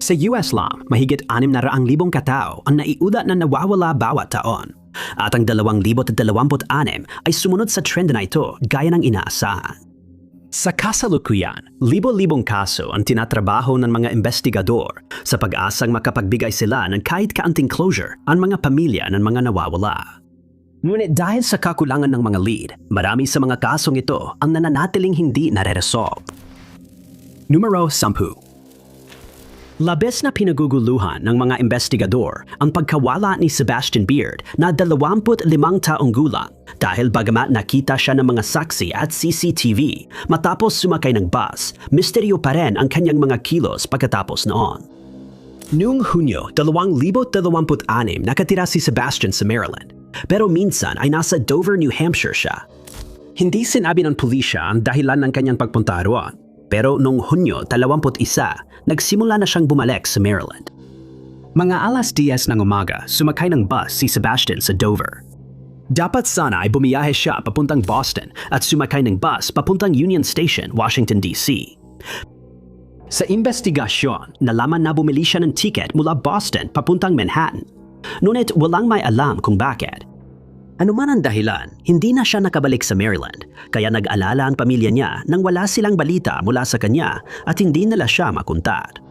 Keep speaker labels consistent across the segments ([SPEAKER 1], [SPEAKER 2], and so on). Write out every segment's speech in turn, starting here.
[SPEAKER 1] Sa US lang, mahigit 600,000 katao ang naiulat na nawawala bawat taon. At ang 2026 ay sumunod sa trend na ito gaya ng inaasahan. Sa kasalukuyan, libo-libong kaso ang tinatrabaho ng mga investigador sa pag-asang makapagbigay sila ng kahit kaunting closure ang mga pamilya ng mga nawawala. Ngunit dahil sa kakulangan ng mga lead, marami sa mga kasong ito ang nananatiling hindi nare-resolve. Numero 10. Labis na pinaguguluhan ng mga investigador ang pagkawala ni Sebastian Beard na 25 taong gulang dahil bagamat nakita siya ng mga saksi at CCTV matapos sumakay ng bus, misteryo pa rin ang kanyang mga kilos pagkatapos noon. Noong Hunyo 2026 nakatira si Sebastian sa Maryland, pero minsan ay nasa Dover, New Hampshire siya. Hindi sinabi ng pulisya ang dahilan ng kanyang pagpunta roon. Pero noong Hunyo 21, nagsimula na siyang bumalik sa Maryland. Mga alas 10 ng umaga, sumakay ng bus si Sebastian sa Dover. Dapat sana ay bumiyahe siya papuntang Boston at sumakay ng bus papuntang Union Station, Washington, D.C. Sa investigasyon, nalaman na bumili siya ng ticket mula Boston papuntang Manhattan. Ngunit walang may alam kung bakit. Ano man ang dahilan, hindi na siya nakabalik sa Maryland, kaya nag-alala ang pamilya niya nang wala silang balita mula sa kanya at hindi nila siya makuntad.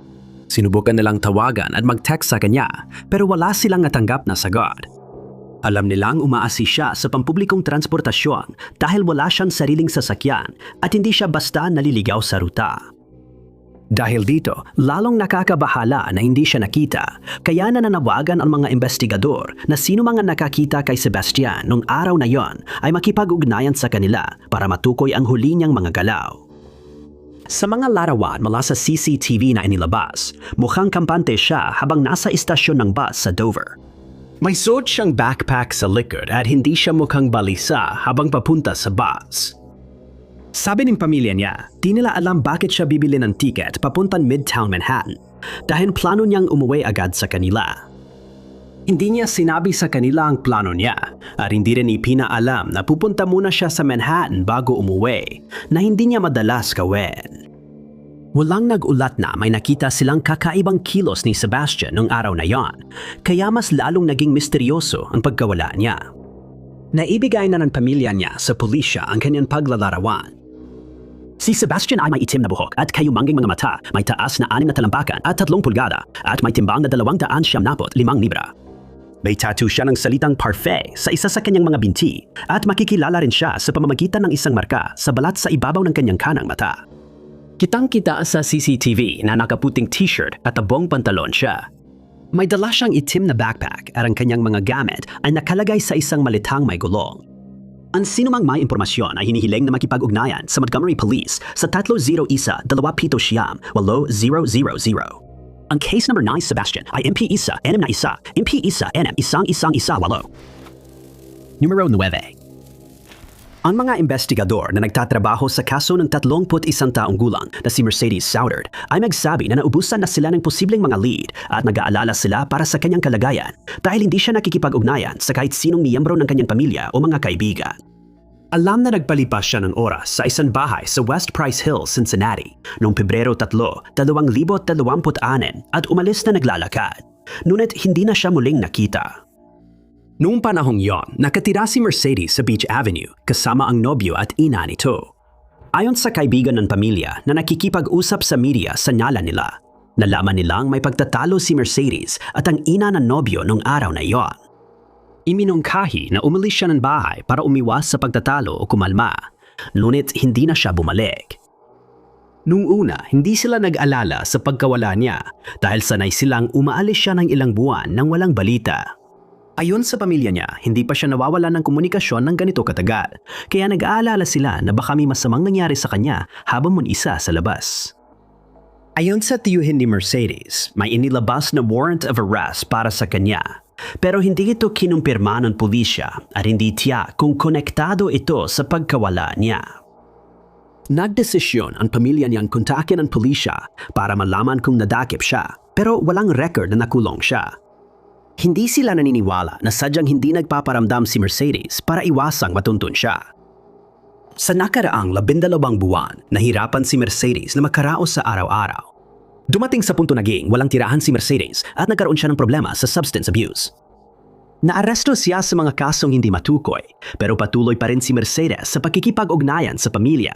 [SPEAKER 1] Sinubukan nilang tawagan at mag-text sa kanya, pero wala silang natanggap na sagot. Alam nilang umaasi siya sa pampublikong transportasyon dahil wala siyang sariling sasakyan at hindi siya basta naliligaw sa ruta. Dahil dito, lalong nakakabahala na hindi siya nakita, kaya nananawagan ang mga investigador na sino mga nakakita kay Sebastian nung araw na yon ay makipag-ugnayan sa kanila para matukoy ang huli niyang mga galaw. Sa mga larawan mula sa CCTV na inilabas, mukhang kampante siya habang nasa istasyon ng bus sa Dover. May suot siyang backpack sa likod at hindi siya mukhang balisa habang papunta sa bus. Sabi ng pamilya niya, di nila alam bakit siya bibili ng ticket papuntang Midtown Manhattan dahil plano niyang umuwi agad sa kanila. Hindi niya sinabi sa kanila ang plano niya at hindi rin ipinaalam na pupunta muna siya sa Manhattan bago umuwi na hindi niya madalas gawin. Walang nag-ulat na may nakita silang kakaibang kilos ni Sebastian nung araw na yon, kaya mas lalong naging misteryoso ang pagkawala niya. Naibigay na ng pamilya niya sa pulisya ang kanyang paglalarawan. Si Sebastian ay may itim na buhok at kayumangging mga mata, may taas na 6 na talampakan at 3 pulgada at may timbang na 275 libra. May tattoo siya ng salitang parfait sa isa sa kanyang mga binti at makikilala rin siya sa pamamagitan ng isang marka sa balat sa ibabaw ng kanyang kanang mata. Kitang-kita sa CCTV na nakaputing t-shirt at tabong pantalon siya. May dala siyang itim na backpack at ang kanyang mga gamit ay nakalagay sa isang malithang may gulong. Ang sinumang may impormasyon ay hinihiling na makipag-ugnayan sa Montgomery Police sa 301-279-8000. Ang case number 9 Sebastian ay MP1 6 na 1, MP1 NM 1118. Numero 9. Ang mga investigador na nagtatrabaho sa kaso ng 31 taong gulang na si Mercedes Soudard ay magsabi na naubusan na sila ng posibleng mga lead at nag-aalala sila para sa kanyang kalagayan dahil hindi siya nakikipag-ugnayan sa kahit sinong miyembro ng kanyang pamilya o mga kaibigan. Alam na nagpalipas siya ng oras sa isang bahay sa West Price Hills, Cincinnati noong Pebrero 3, 2026 at umalis na naglalakad. Ngunit hindi na siya muling nakita. Noong panahong yon, nakatira si Mercedes sa Beach Avenue kasama ang nobyo at ina nito. Ayon sa kaibigan ng pamilya na nakikipag-usap sa media sa ngalan nila, nalaman nilang may pagtatalo si Mercedes at ang ina ng nobyo noong araw na yon. Iminungkahi na umalis siya ng bahay para umiwas sa pagtatalo o kumalma, ngunit hindi na siya bumalik. Noong una, hindi sila nag-alala sa pagkawala niya dahil sanay silang umaalis siya ng ilang buwan nang walang balita. Ayon sa pamilya niya, hindi pa siya nawawalan ng komunikasyon ng ganito katagal, kaya nag-aalala sila na baka may masamang nangyari sa kanya habang mag-isa sa labas. Ayon sa tiyuhin ni Mercedes, may inilabas na warrant of arrest para sa kanya, pero hindi ito kinumpirma ng pulisya at hindi tiyak kung konektado ito sa pagkawala niya. Nagdesisyon ang pamilya niyang kontakin ang pulisya para malaman kung nadakip siya, pero walang record na nakulong siya. Hindi sila naniniwala na sadyang hindi nagpaparamdam si Mercedes para iwasang matuntun siya. Sa nakaraang 12 buwan, nahirapan si Mercedes na makaraos sa araw-araw. Dumating sa punto naging walang tirahan si Mercedes at nagkaroon siya ng problema sa substance abuse. Naaresto siya sa mga kasong hindi matukoy, pero patuloy pa rin si Mercedes sa pakikipag-ugnayan sa pamilya.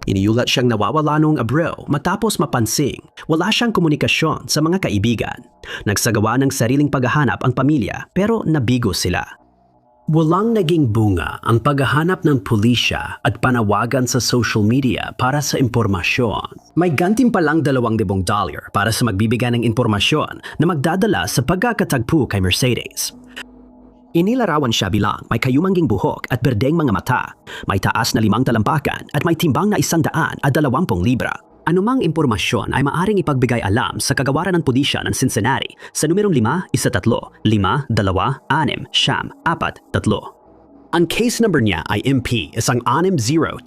[SPEAKER 1] Iniulat siyang nawawala noong Abril matapos mapansing wala siyang komunikasyon sa mga kaibigan. Nagsagawa ng sariling paghahanap ang pamilya pero nabigo sila. Walang naging bunga ang paghahanap ng pulisya at panawagan sa social media para sa impormasyon. May gantimpalang $2,000 para sa magbibigay ng impormasyon na magdadala sa pagkakatagpo kay Mercedes. Inilarawan siya bilang may kayumangging buhok at berdeng mga mata, may taas na 5 talampakan at may timbang na 120 libra. Anumang impormasyon ay maaring ipagbigay alam sa kagawaran ng pulisya ng Cincinnati sa numerong 513-529-443. Ang case number niya ay MP 16027.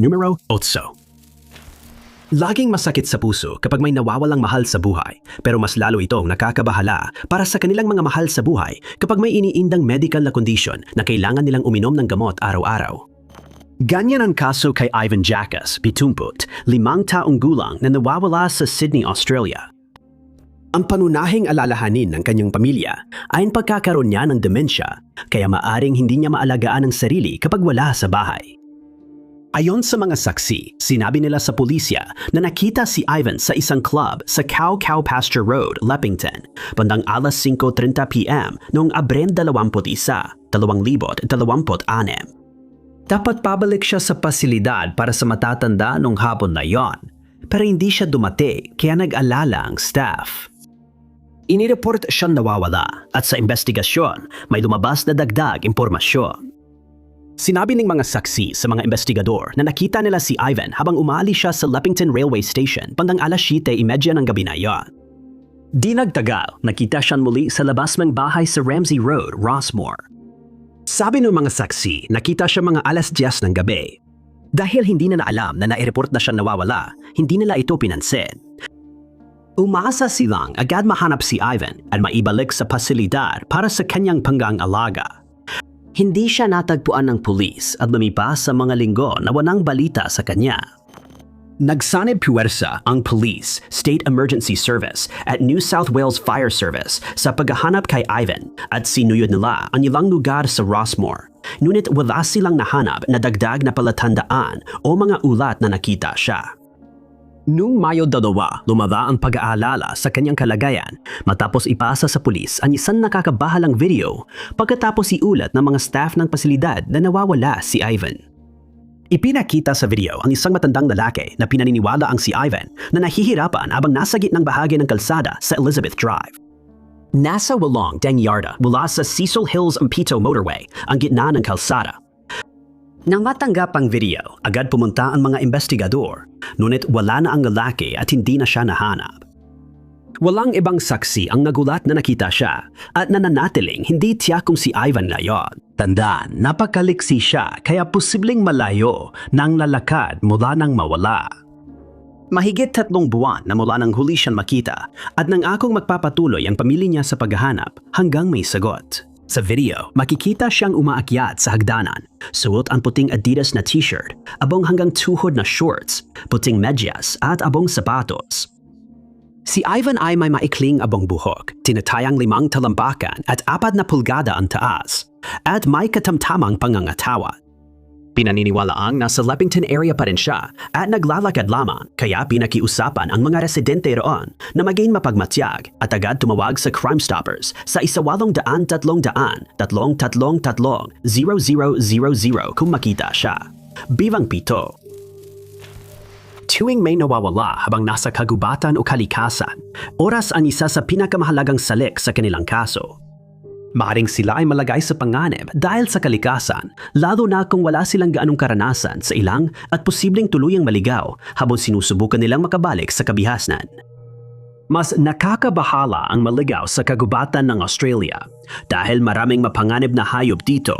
[SPEAKER 1] Numero 8. Laging masakit sa puso kapag may nawawalang mahal sa buhay, pero mas lalo itong nakakabahala para sa kanilang mga mahal sa buhay kapag may iniindang medical na condition na kailangan nilang uminom ng gamot araw-araw. Ganyan ang kaso kay Ivan Jacas, 75 taong gulang na nawawala sa Sydney, Australia. Ang panunahing alalahanin ng kanyang pamilya ay ang pagkakaroon niya ng demensya, kaya maaring hindi niya maalagaan ang sarili kapag wala sa bahay. Ayon sa mga saksi, sinabi nila sa pulisya na nakita si Ivan sa isang club sa Cow Cow Pasture Road, Leppington, bandang alas 5:30 p.m. noong Abril 21, 2026. Dapat pabalik siya sa pasilidad para sa matatanda nung hapon na yon, pero hindi siya dumating kaya nag-alala ang staff. Inireport siyang nawawala at sa investigasyon may lumabas na dagdag impormasyon. Sinabi ng mga saksi sa mga investigador na nakita nila si Ivan habang umaalis siya sa Leppington Railway Station bandang alas 7:30 ng gabi na yon. Di nagtagal, nakita siyang muli sa labas ng bahay sa Ramsey Road, Rossmore. Sabi ng mga saksi, nakita siya mga alas 10 ng gabi. Dahil hindi na alam na naireport na siya nawawala, hindi nila ito pinansin. Umasa silang agad mahanap si Ivan at maibalik sa pasilidad para sa kanyang pangangalaga. Hindi siya natagpuan ng pulis at lumipas sa mga linggo na walang balita sa kanya. Nagsanib puwersa ang Police, State Emergency Service at New South Wales Fire Service sa paghahanap kay Ivan at sinuyod nila ang ilang lugar sa Rossmore. Ngunit wala silang nahanap na dagdag na palatandaan o mga ulat na nakita siya. Noong Mayo 2, lumaba ang pag-aalala sa kanyang kalagayan matapos ipasa sa pulis ang isang nakakabahalang video pagkatapos iulat ng mga staff ng pasilidad na nawawala si Ivan. Ipinakita sa video ang isang matandang lalaki na pinaniniwala ang si Ivan na nahihirapan habang nasa gitnang bahagi ng kalsada sa Elizabeth Drive. Nasa 8 yarda mula sa Cecil Hills Ampito Motorway ang gitna ng kalsada. Nang matanggap ang video, agad pumunta ang mga investigador, ngunit wala na ang lalaki at hindi na siya nahanap. Walang ibang saksi ang nagulat na nakita siya at nananatiling hindi tiyak kung si Ivan na yon. Tandaan, napakaliksi siya kaya posibleng malayo nang lalakad mula nang mawala. Mahigit 3 buwan na mula nang huli siyang makita at nang akong magpapatuloy ang pamilya niya sa paghahanap hanggang may sagot. Sa video, makikita siyang umaakyat sa hagdanan. Suot ang puting Adidas na t-shirt, abong hanggang tuhod na shorts, puting medyas at abong sapatos. Si Ivan ay may maikling abong buhok, tinatayang 5 talampakan at 4 na pulgada ang taas, at may katamtamang pangangatawan. Pinaniniwalaang nasa Leppington area pa rin siya at naglalakad lamang, kaya pinakiusapan ang mga residente roon na maging mapagmatyag at agad tumawag sa Crime Stoppers sa 1-800-333-0000 kung makita siya. Bilang 7. Tuwing may nawawala habang nasa kagubatan o kalikasan, oras ang isa sa pinakamahalagang salik sa kanilang kaso. Maaring sila ay malagay sa panganib dahil sa kalikasan, lalo na kung wala silang gaanong karanasan sa ilang at posibleng tuluyang maligaw habang sinusubukan nilang makabalik sa kabihasnan. Mas nakakabahala ang maligaw sa kagubatan ng Australia dahil maraming mapanganib na hayop dito.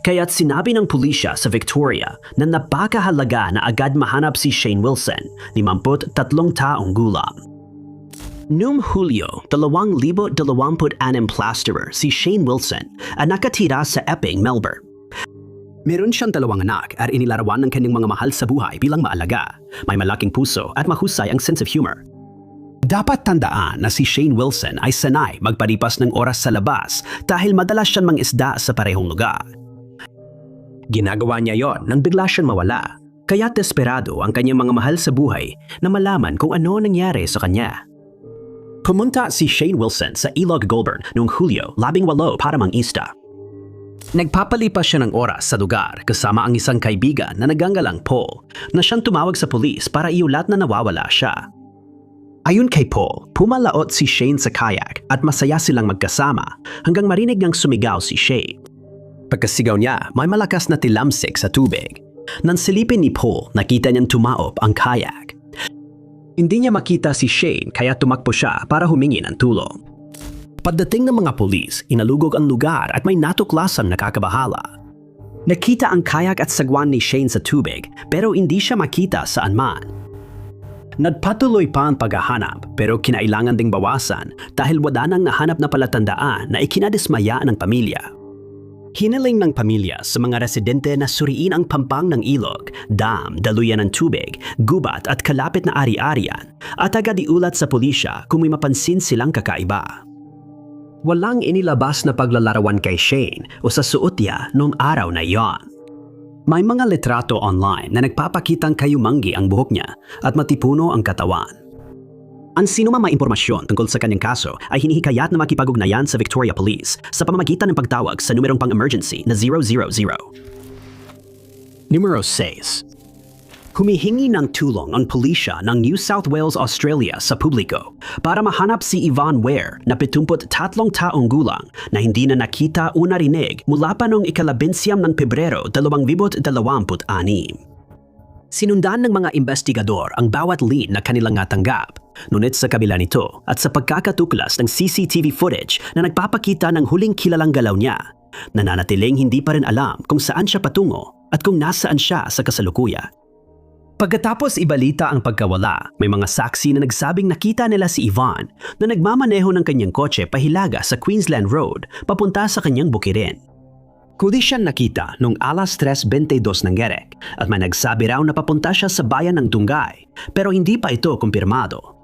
[SPEAKER 1] Kaya't sinabi ng pulisya sa Victoria na napakahalaga na agad mahanap si Shane Wilson, 53 taong gulang. Noong Hulyo, 2026 plasterer si Shane Wilson ang nakatira sa Epping, Melbourne. Meron siyang 2 anak at inilarawan ng kanyang mga mahal sa buhay bilang maalaga. May malaking puso at mahusay ang sense of humor. Dapat tandaan na si Shane Wilson ay sanay magpalipas ng oras sa labas dahil madalas siyang mangisda sa parehong lugar. Ginagawa niya yon nang bigla siyang mawala. Kaya desperado ang kanyang mga mahal sa buhay na malaman kung ano nangyari sa kanya. Pumunta si Shane Wilson sa Ilog Goulburn noong Hulyo 18 para mangista. Nagpapalipas siya ng oras sa lugar kasama ang isang kaibigan na nagangalang Paul na siyang tumawag sa pulis para iulat na nawawala siya. Ayon kay Paul, pumalaot si Shane sa kayak at masaya silang magkasama hanggang marinig niyang sumigaw si Shane. Pagkasigaw niya, may malakas na tilamsik sa tubig. Nang silipin ni Paul, nakita niyang tumaob ang kayak. Hindi niya makita si Shane kaya tumakbo siya para humingi ng tulong. Pagdating ng mga pulis, inalugog ang lugar at may natuklasang nakakabahala. Nakita ang kayak at sagwan ni Shane sa tubig pero hindi siya makita saan man. Nagpatuloy pa ang paghahanap pero kinailangan ding bawasan dahil wala nang nahanap na palatandaan na ikinadismaya ng pamilya. Hiniling ng pamilya sa mga residente na suriin ang pampang ng ilog, dam, daluyan ng tubig, gubat at kalapit na ari-arian at agad iulat sa pulisya kung may mapansin silang kakaiba. Walang inilabas na paglalarawan kay Shane o sa suot niya noong araw na iyon. May mga litrato online na nagpapakitang kayumanggi ang buhok niya at matipuno ang katawan. Ang sinumang may impormasyon tungkol sa kanyang kaso ay hinihikayat na makipag-ugnayan sa Victoria Police sa pamamagitan ng pagtawag sa numerong pang-emergency na 000. Numero 6. Humihingi ng tulong ang pulisya ng New South Wales, Australia sa publiko para mahanap si Yvonne Ware na 73 taong gulang na hindi na nakita o narinig mula pa noong 11 ng Pebrero 2026. Sinundan ng mga investigador ang bawat lead na kanilang natanggap, ngunit sa kabila nito at sa pagkakatuklas ng CCTV footage na nagpapakita ng huling kilalang galaw niya, nananatiling hindi pa rin alam kung saan siya patungo at kung nasaan siya sa kasalukuyan. Pagkatapos ibalita ang pagkawala, may mga saksi na nagsabing nakita nila si Yvonne na nagmamaneho ng kanyang kotse pahilaga sa Queensland Road papunta sa kanyang bukirin. Huli siyang nakita noong 3:22 ng gerek at may nagsabi raw na papunta siya sa bayan ng Dungay pero hindi pa ito kumpirmado.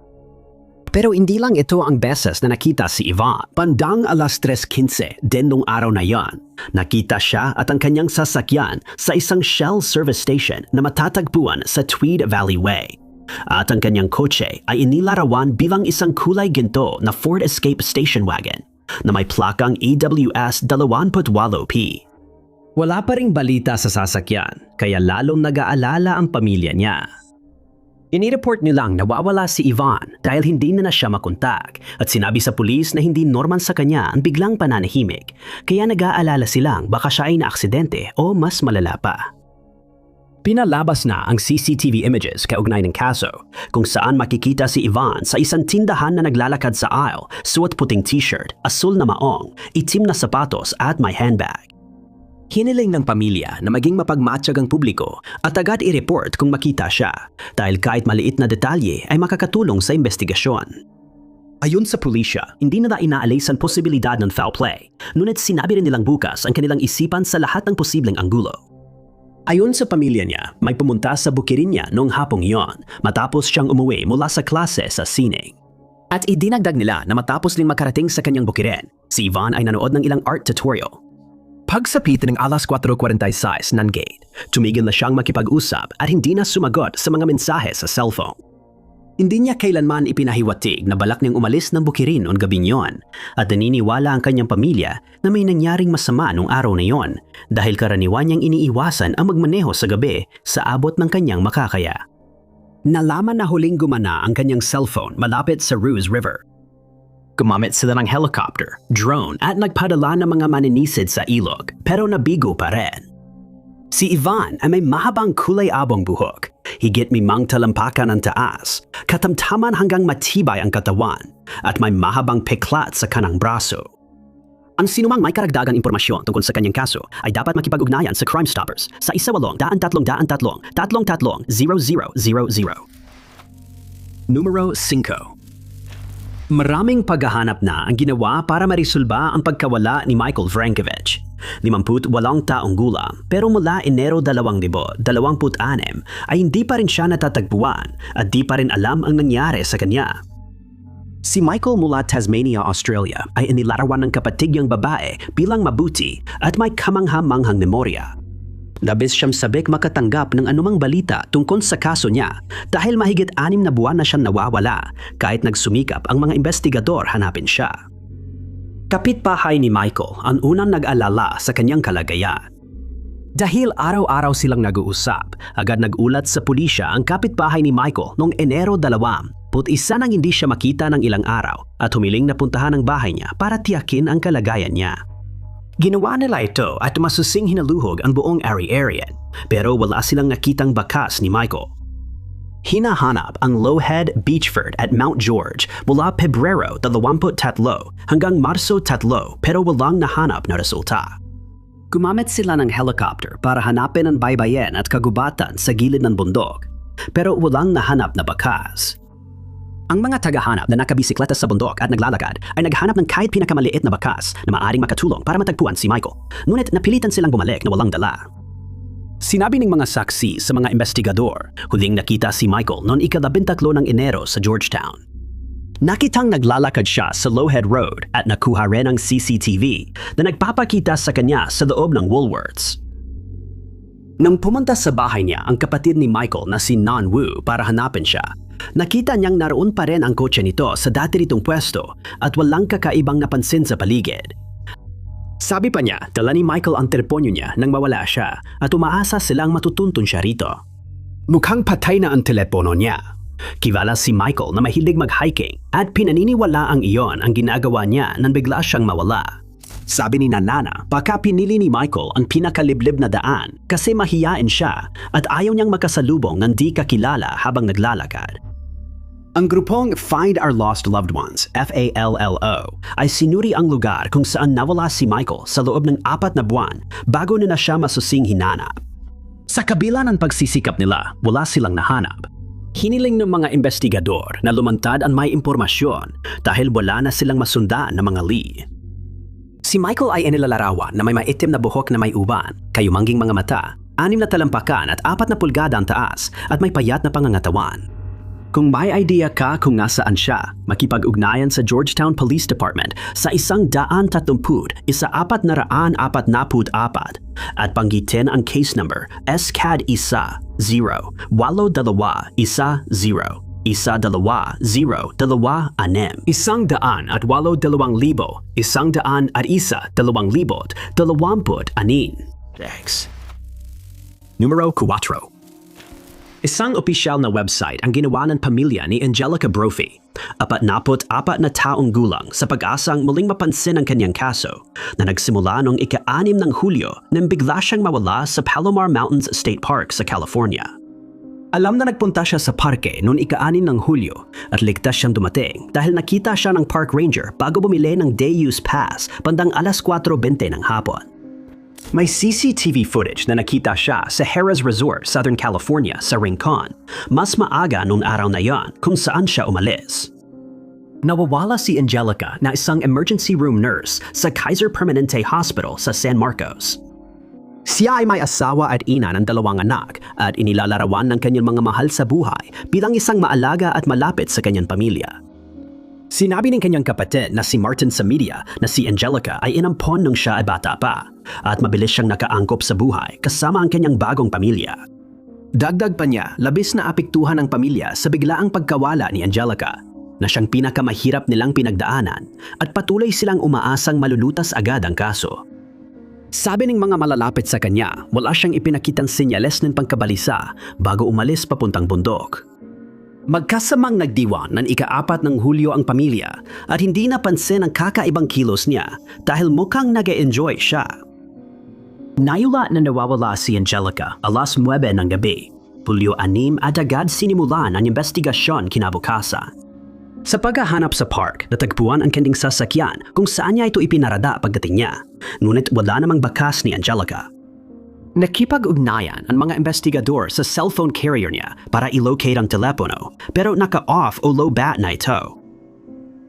[SPEAKER 1] Pero hindi lang ito ang beses na nakita si Yvonne. Bandang 3:15 din nung araw na yon, nakita siya at ang kanyang sasakyan sa isang Shell service station na matatagpuan sa Tweed Valley Way. At ang kanyang kotse ay inilarawan bilang isang kulay ginto na Ford Escape station wagon na may plakang EWS 28P. Wala pa ring balita sa sasakyan kaya lalong nag-aalala ang pamilya niya. Inireport nilang nawawala si Yvonne dahil hindi na siya makontak at sinabi sa pulis na hindi normal sa kanya ang biglang pananahimik kaya nag-aalala silang baka siya ay naaksidente o mas malala pa. Pinalabas na ang CCTV images kaugnay ng kaso kung saan makikita si Yvonne sa isang tindahan na naglalakad sa aisle, suot puting t-shirt, asul na maong, itim na sapatos at may handbag. Hiniling ng pamilya na maging mapagmatsyag ang publiko at agad i-report kung makita siya dahil kahit maliit na detalye ay makakatulong sa investigasyon. Ayon sa pulisya, hindi nila inaalis ang posibilidad ng foul play, ngunit sinabi rin nilang bukas ang kanilang isipan sa lahat ng posibleng anggulo. Ayon sa pamilya niya, may pumunta sa bukirin niya noong hapong iyon matapos siyang umuwi mula sa klase sa sining. At idinagdag nila na matapos din makarating sa kanyang bukirin, si Yvonne ay nanood ng ilang art tutorial. Pagsapit ng 4:46 ng gate, tumigil na siyang makipag-usap at hindi na sumagot sa mga mensahe sa cellphone. Hindi niya kailanman ipinahiwatig na balak niyang umalis ng bukirin noong gabing yon at naniniwala ang kanyang pamilya na may nangyaring masama noong araw na yon dahil karaniwan niyang iniiwasan ang magmaneho sa gabi sa abot ng kanyang makakaya. Nalaman na huling gumana ang kanyang cellphone malapit sa Roos River. Gumamit sila ng helicopter, drone at nagpadala ng mga maninisid sa ilog pero nabigo pa rin. Si Yvonne ay may mahabang kulay-abong buhok, higit 5 talampakan ang taas, katamtaman hanggang matibay ang katawan at may mahabang peklat sa kanang braso. Ang sinumang may karagdagang impormasyon tungkol sa kanyang kaso ay dapat makipag-ugnayan sa Crime Stoppers sa 1800-333-000. Numero 5. Maraming paghahanap na ang ginawa para marisolba ang pagkawala ni Michael Vrankovich. 58 taong gulang, pero mula Enero 2026 ay hindi pa rin siya natatagpuan at di pa rin alam ang nangyari sa kanya. Si Michael mula Tasmania, Australia ay inilarawan ng kapatid niyang babae bilang mabuti at may kamangha-manghang memorya. Labis siyang sabik makatanggap ng anumang balita tungkol sa kaso niya dahil mahigit 6 na buwan na siyang nawawala kahit nagsumikap ang mga investigador hanapin siya. Kapitbahay ni Michael ang unang nag-alala sa kanyang kalagayan. Dahil araw-araw silang nag-uusap, agad nagulat sa pulisya ang kapitbahay ni Michael noong Enero 2, nang hindi siya makita ng ilang araw at humiling na puntahan ang bahay niya para tiyakin ang kalagayan niya. Ginawa nila ito at masusing hinaluhog ang buong area pero wala silang nakitang bakas ni Michael. Hinahanap ang Lowhead Beachford at Mount George mula Pebrero 23 hanggang Marso 3 pero walang nahanap na resulta. Gumamit sila ng helicopter para hanapin ang baybayin at kagubatan sa gilid ng bundok pero walang nahanap na bakas. Ang mga tagahanap na nakabisikleta sa bundok at naglalakad ay naghanap ng kahit pinakamaliit na bakas na maaaring makatulong para matagpuan si Michael. Ngunit napilitan silang bumalik na walang dala. Sinabi ng mga saksi sa mga investigador, huling nakita si Michael noong ika-13 ng Enero sa Georgetown. Nakitang naglalakad siya sa Lowhead Road at nakuha rin ang CCTV na nagpapakita sa kanya sa loob ng Woolworths. Nang pumunta sa bahay niya ang kapatid ni Michael na si Nan Wu para hanapin siya, nakita niyang naroon pa rin ang kotse nito sa dati ritong pwesto at walang kakaibang napansin sa paligid. Sabi pa niya, dala ni Michael ang teleponyo niya nang mawala siya at umaasa silang matutuntun siya rito. Mukhang patay na ang telepono niya. Kilala si Michael na mahilig mag-hiking at pinaniniwala ang iyon ang ginagawa niya nang bigla siyang mawala. Sabi ni Nana, baka pinili ni Michael ang pinakaliblib na daan kasi mahiyain siya at ayaw niyang makasalubong ng di kakilala habang naglalakad. Ang grupong Find Our Lost Loved Ones, FALLO, ay sinuri ang lugar kung saan nawala si Michael sa loob ng 4 na buwan bago na siya masusing hinanap. Sa kabila ng pagsisikap nila, wala silang nahanap. Hiniling ng mga investigador na lumantad ang may impormasyon dahil wala na silang masundaan na mga lead. Si Michael ay inilalarawan na may maitim na buhok na may uban, kayumangging mga mata, 6 na talampakan at 4 na pulgada ang taas at may payat na pangangatawan. Kung may idea ka kung nasaan siya, makipag-ugnayan sa Georgetown Police Department sa 130 1444 at panggitin ang case number SCAD-1 0 8 2 1 0 1-2-0-2-6 100-1-1-1-1-2026. Numero 4. Isang opisyal na website ang ginawa ng pamilya ni Angelica Brophy, 44 na taong gulang sa pag-asang muling mapansin ang kanyang kaso na nagsimula noong ika-6 ng Hulyo nang bigla siyang mawala sa Palomar Mountains State Park sa California. Alam na nagpunta siya sa parke noong ika-6 ng Hulyo at ligtas siyang dumating dahil nakita siya ng park ranger bago bumili ng day use pass bandang 4:20 ng hapon. May CCTV footage na nakita siya sa Harrah's Resort, Southern California sa Rincon, mas maaga noong araw na yon kung saan siya umalis. Nawawala si Angelica na isang emergency room nurse sa Kaiser Permanente Hospital sa San Marcos. Siya ay may asawa at ina ng 2 anak at inilalarawan ng kanyang mga mahal sa buhay bilang isang maalaga at malapit sa kanyang pamilya. Sinabi ng kanyang kapatid na si Martin sa media na si Angelica ay inampon nung siya ay bata pa at mabilis siyang nakaangkop sa buhay kasama ang kanyang bagong pamilya. Dagdag pa niya, labis na apektuhan ang pamilya sa biglaang pagkawala ni Angelica na siyang pinakamahirap nilang pinagdaanan at patuloy silang umaasang malulutas agad ang kaso. Sabi ng mga malalapit sa kanya, wala siyang ipinakitang senyales ng pangkabalisa bago umalis papuntang bundok. Magkasamang nagdiwan ng ika-4 ng Hulyo ang pamilya at hindi napansin ang kakaibang kilos niya dahil mukhang nag-e-enjoy siya. Nayula na nawawala si Angelica alas 9 ng gabi, Hulyo 6 at agad sinimulan ang investigasyon kinabukasan. Sa paghahanap sa park, natagpuan ang kanyang sasakyan kung saan niya ito ipinarada pagdating niya, ngunit wala namang bakas ni Angelica. Nakipag-ugnayan ang mga investigador sa cellphone carrier niya para i-locate ang telepono pero naka-off o low bat na ito.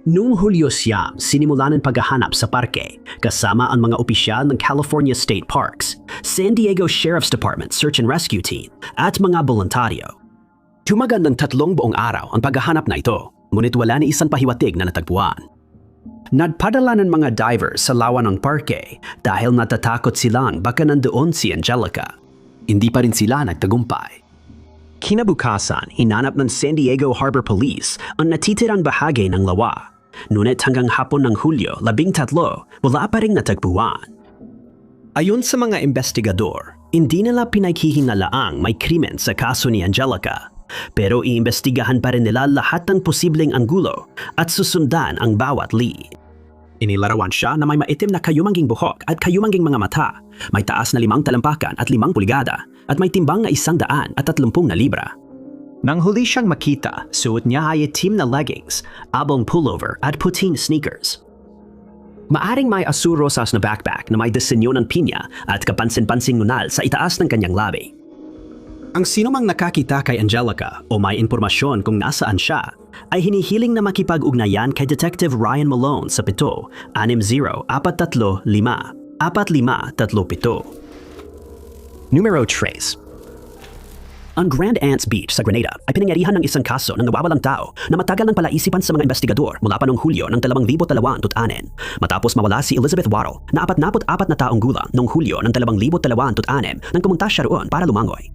[SPEAKER 1] Noong Hulyo siyam, sinimulan ang paghahanap sa parke kasama ang mga opisyal ng California State Parks, San Diego Sheriff's Department Search and Rescue Team at mga voluntaryo. Tumagal ng 3 buong araw ang paghahanap na ito, ngunit wala ni isang pahiwatig na natagpuan. Nagpadala ng mga divers sa lawa ng parke dahil natatakot silang baka nandoon si Angelica. Hindi pa rin sila nagtagumpay. Kinabukasan, hinanap ng San Diego Harbor Police ang natitirang bahagi ng lawa. Ngunit hanggang hapon ng Hulyo 13, wala pa ring natagpuan. Ayon sa mga investigador, hindi nila pinaghihinalaang may krimen sa kaso ni Angelica. Pero iimbestigahan pa rin nila lahat ng posibleng anggulo at susundan ang bawat lead. Inilarawan siya na may maitim na kayumanging buhok at kayumanging mga mata, may taas na 5 talampakan at 5 pulgada, at may timbang na 130 na libra. Nang huli siyang makita, suot niya ay itim na leggings, abong pullover at puting sneakers. Maaring may azul-rosas na backpack na may disenyo ng pinya at kapansin-pansing nunal sa itaas ng kanyang labi. Ang sinumang nakakita kay Angelica o may impormasyon kung nasaan siya ay hinihiling na makipag-ugnayan kay Detective Ryan Malone sa 7-435-4537. Numero 3. Ang Grand Anse Beach sa Grenada ay pinangyarihan ng isang kaso ng nawawalang tao na matagal nang palaisipan sa mga investigador mula pa noong Hulyo ng 2026 matapos mawala si Elizabeth Waddle na 44 na taong gulang noong Hulyo ng 2026 nang pumunta siya roon para lumangoy.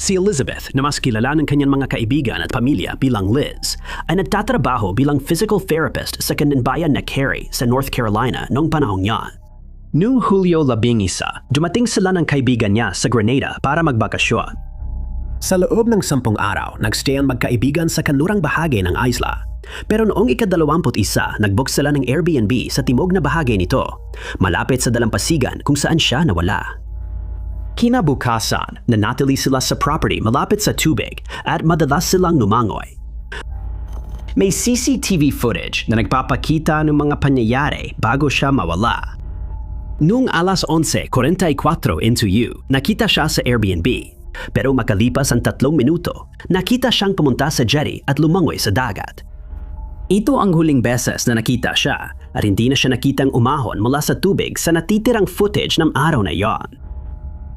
[SPEAKER 1] Si Elizabeth, na mas kilala ng kanyang mga kaibigan at pamilya bilang Liz, ay nagtatrabaho bilang physical therapist sa kananbayan na Cary sa North Carolina noong panahong niyan. Noong Hulyo 11, dumating sila ng kaibigan niya sa Grenada para magbakasyon. Sa loob ng 10 araw, nagstay ang magkaibigan sa kanlurang bahagi ng isla. Pero noong ika-21, nag-book sila ng Airbnb sa timog na bahagi nito, malapit sa dalampasigan kung saan siya nawala. Kinabukasan, nanatili sila sa property malapit sa tubig at madalas silang lumangoy. May CCTV footage na nagpapakita ng mga pangyayari bago siya mawala. Noong alas 11:44 into nakita siya sa Airbnb. Pero makalipas ang 3 minuto, nakita siyang pumunta sa jetty at lumangoy sa dagat. Ito ang huling beses na nakita siya at hindi na siya nakitang umahon mula sa tubig sa natitirang footage ng araw na iyon.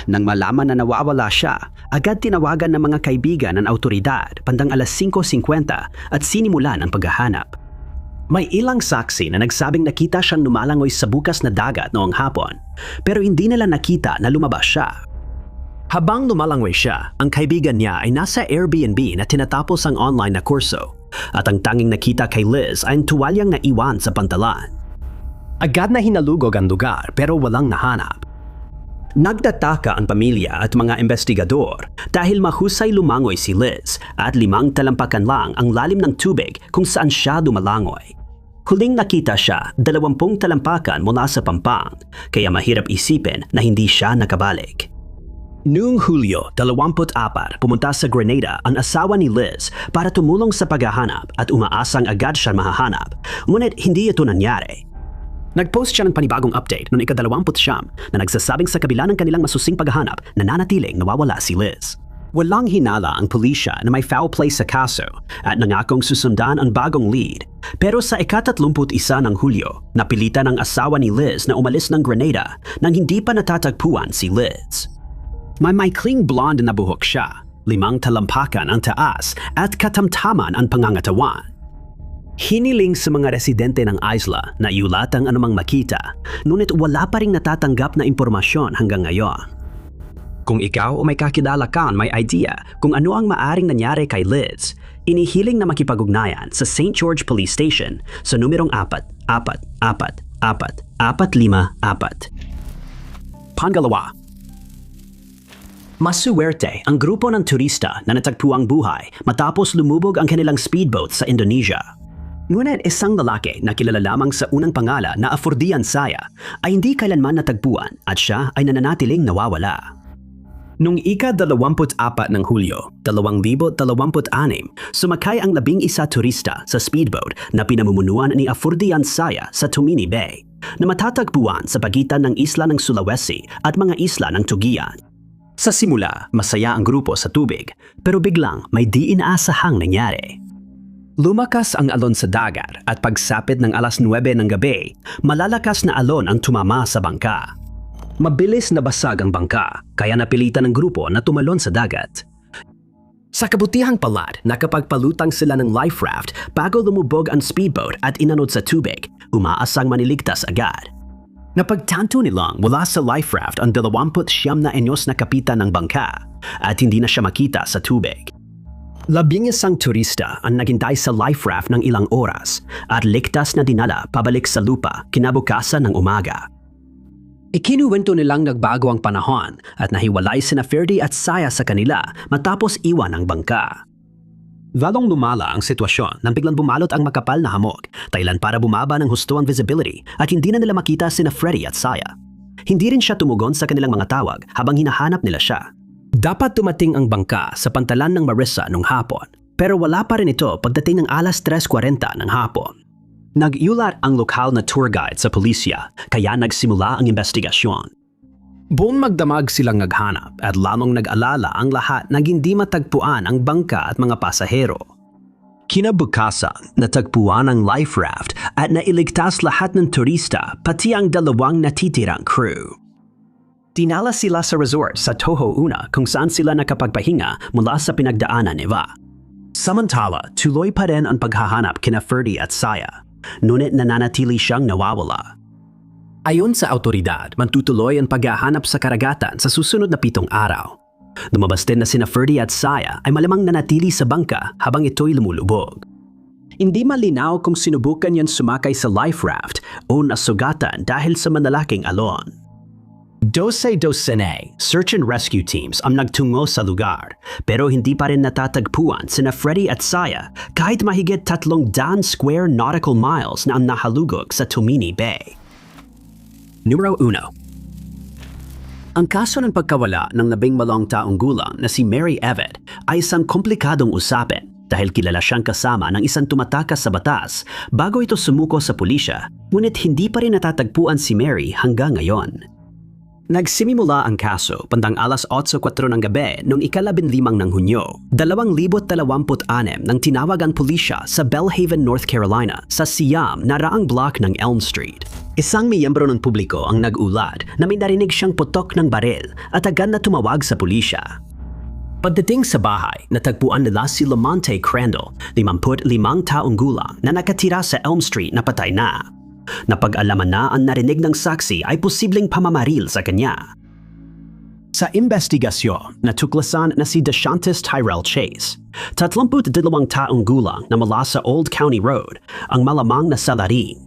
[SPEAKER 1] Nang malaman na nawawala siya, agad tinawagan ng mga kaibigan ng autoridad bandang alas 5:50 at sinimulan ang paghahanap. May ilang saksi na nagsabing nakita siyang lumalangoy sa bukas na dagat noong hapon, pero hindi nila nakita na lumabas siya. Habang lumalangoy siya, ang kaibigan niya ay nasa Airbnb na tinatapos ang online na kurso at ang tanging nakita kay Liz ay ang tuwalyang naiwan sa pantalan. Agad na hinalugog ang lugar pero walang nahanap. Nagtataka ang pamilya at mga investigador dahil mahusay lumangoy si Liz at 5 talampakan lang ang lalim ng tubig kung saan siya dumalangoy. Huling nakita siya 20 talampakan mula sa pampang, kaya mahirap isipin na hindi siya nakabalik. Noong Hulyo 24, pumunta sa Grenada ang asawa ni Liz para tumulong sa paghahanap at umaasang agad siya mahahanap, ngunit hindi ito nangyari. Nag-post siya ng panibagong update noong ika-29 na nagsasabing sa kabila ng kanilang masusing paghahanap, nananatiling nawawala si Liz. Walang hinala ang pulisya na may foul play sa kaso at nangakong susundan ang bagong lead. Pero sa ika-31 ng Hulyo, napilitan ang asawa ni Liz na umalis ng Grenada nang hindi pa natatagpuan si Liz. May maikling blonde na buhok siya, 5 talampakan ang taas at katamtaman ang pangangatawan. Hiniling sa mga residente ng isla na iulat ang anumang makita, ngunit wala pa ring natatanggap na impormasyon hanggang ngayon. Kung ikaw o may kakilala ka may idea kung ano ang maaring nangyari kay Liz, inihiling na makipag-ugnayan sa St. George Police Station sa numerong 444-454. Pangalawa, masuwerte ang grupo ng turista na natagpuang buhay matapos lumubog ang kanilang speedboat sa Indonesia. Ngunit isang lalaki na kilala lamang sa unang pangalan na Afurdian Saya ay hindi kailanman natagpuan at siya ay nananatiling nawawala. Noong ika-24 ng Hulyo, 2026, sumakay ang 11 turista sa speedboat na pinamumunuan ni Afurdian Saya sa Tumini Bay na matatagpuan sa pagitan ng isla ng Sulawesi at mga isla ng Tugian. Sa simula, masaya ang grupo sa tubig, pero biglang may di inaasahang nangyari. Lumakas ang alon sa dagat at pagsapit ng alas 9 ng gabi, malalakas na alon ang tumama sa bangka. Mabilis na basag ang bangka, kaya napilitan ng grupo na tumalon sa dagat. Sa kabutihang palad, nakapagpalutang sila ng life raft bago lumubog ang speedboat at inanod sa tubig, umaasang maniligtas agad. Napagtanto nilang mula sa life raft ang 29 na anyos na kapitan ng bangka at hindi na siya makita sa tubig. 11 turista ang naghintay sa life raft ng ilang oras at ligtas na dinala pabalik sa lupa kinabukasan ng umaga. Ikinuwento nilang nagbago ang panahon at nahiwalay sina Ferdy at Saya sa kanila matapos iwan ang bangka. Lalong lumala ang sitwasyon nang biglang bumalot ang makapal na hamog, dahilan para bumaba ng husto ang visibility at hindi na nila makita sina Freddy at Saya. Hindi rin siya tumugon sa kanilang mga tawag habang hinahanap nila siya. Dapat tumating ang bangka sa pantalan ng Marissa nung hapon, pero wala pa rin ito pagdating ng alas 3:40 ng hapon. Nag-iulat ang lokal na tour guide sa pulisya, kaya nagsimula ang investigasyon. Buong magdamag silang naghanap at lamang nag-alala ang lahat na hindi matagpuan ang bangka at mga pasahero. Kinabukasan, natagpuan ang life raft at nailigtas lahat ng turista pati ang 2 natitirang crew. Dinala sila sa resort sa Toho Una kung saan sila nakapagpahinga mula sa pinagdaanan nila. Samantala, tuloy pa rin ang paghahanap kina Ferdy at Saya, ngunit nananatili siyang nawawala. Ayon sa autoridad, mantutuloy ang paghahanap sa karagatan sa susunod na 7 araw. Lumabas din na sina Ferdy at Saya ay malamang nanatili sa bangka habang ito'y lumulubog. Hindi malinaw kung sinubukan yan sumakay sa life raft o nasugatan dahil sa manalaking alon. 12 search and rescue teams ang nagtungo sa lugar, pero hindi pa rin natatagpuan sina Freddy at Saya kahit mahigit 300 square nautical miles na ang nahalugog sa Tumini Bay. Numero 1. Ang kaso ng pagkawala ng 18 taong gulang na si Mary Evet ay isang komplikadong usapin dahil kilala siyang kasama ng isang tumatakas sa batas bago ito sumuko sa pulisya, ngunit hindi pa rin natatagpuan si Mary hanggang ngayon. Nagsimimula ang kaso bandang alas 8:04 ng gabi noong ika-15 ng Hunyo, 2026 nang tinawag ang pulisya sa Belhaven, North Carolina sa siyam na raang block ng Elm Street. Isang miyembro ng publiko ang nag-ulat na may narinig siyang putok ng baril at agad na tumawag sa pulisya. Pagdating sa bahay, natagpuan nila si Lamonte Crandall, 55 taong gulang na nakatira sa Elm Street na patay na. Napag-alaman na ang narinig ng saksi ay posibleng pamamaril sa kanya. Sa investigasyon, natuklasan na si DeShantis Tyrell Chase, 32 taong gulang na mula sa Old County Road, ang malamang na salarin.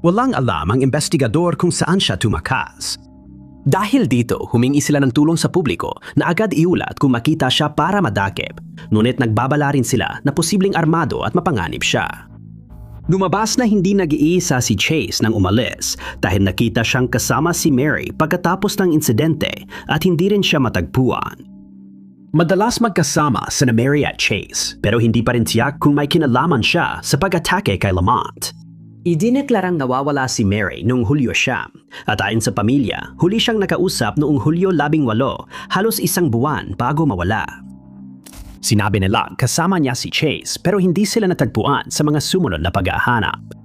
[SPEAKER 1] Walang alam ang investigador kung saan siya tumakas. Dahil dito, humingi sila ng tulong sa publiko na agad iulat kung makita siya para madakip, ngunit nagbabala rin sila na posibleng armado at mapanganib siya. Lumabas na hindi nag-iisa si Chase nang umalis dahil nakita siyang kasama si Mary pagkatapos ng insidente at hindi rin siya matagpuan. Madalas magkasama sina Mary at Chase pero hindi pa rin tiyak kung may kinalaman siya sa pag-atake kay Lamont. Idineklarang nawawala si Mary noong Hulyo 9 at ayon sa pamilya, huli siyang nakausap noong Hulyo 18, halos 1 buwan bago mawala. Sinabi nila kasama niya si Chase pero hindi sila natagpuan sa mga sumunod na pag-ahanap.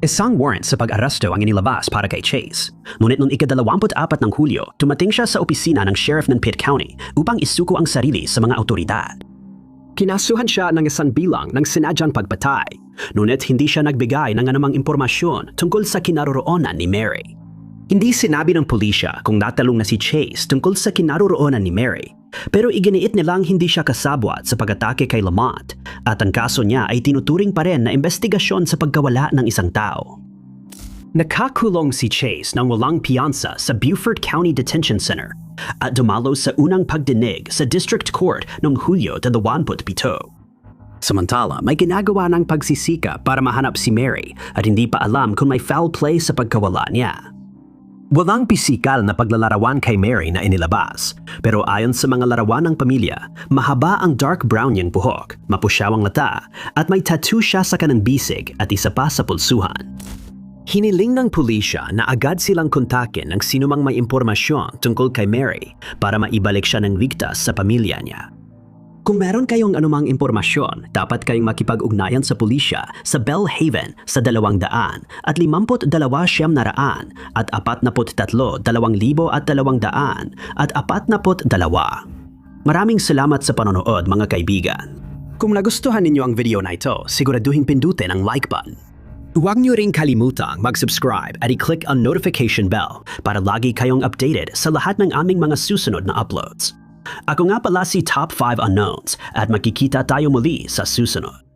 [SPEAKER 1] Isang warrant sa pag-aresto ang inilabas para kay Chase. Ngunit noong ika-24 ng Hulyo, tumating siya sa opisina ng sheriff ng Pitt County upang isuko ang sarili sa mga autoridad. Kinasuhan siya ng isang bilang ng sinadyang pagpatay, ngunit hindi siya nagbigay ng anumang impormasyon tungkol sa kinaroroonan ni Mary. Hindi sinabi ng pulisya kung natalong na si Chase tungkol sa kinaroroonan ni Mary, pero iginiit nilang hindi siya kasabwat sa pag-atake kay Lamont at ang kaso niya ay tinuturing pa rin na investigasyon sa pagkawala ng isang tao. Nakakulong si Chase nang walang piyansa sa Beaufort County Detention Center at dumalo sa unang pagdinig sa District Court noong Hulyo 27. Samantala, may ginagawa ng pagsisika para mahanap si Mary at hindi pa alam kung may foul play sa pagkawala niya. Walang pisikal na paglalarawan kay Mary na inilabas, pero ayon sa mga larawan ng pamilya, mahaba ang dark brown niyang buhok, mapusyaw ang mata, at may tattoo siya sa kanang bisig at isa pa sa pulsuhan. Hiniling ng pulisya na agad silang kontakin ng sinumang may impormasyon tungkol kay Mary para maibalik siya ng ligtas sa pamilya niya. Kung meron kayong anumang impormasyon, dapat kayong makipag-ugnayan sa pulisya sa Bellhaven sa 200 at 52 at 43 2,200 at 42. Maraming salamat sa panonood mga kaibigan. Kung nagustuhan ninyo ang video na ito, siguraduhin pindutin ang like button. Huwag niyo ring kalimutang mag-subscribe at i-click ang notification bell para lagi kayong updated sa lahat ng aming mga susunod na uploads. Ako nga pala si Top 5 Unknowns at makikita tayo muli sa susunod.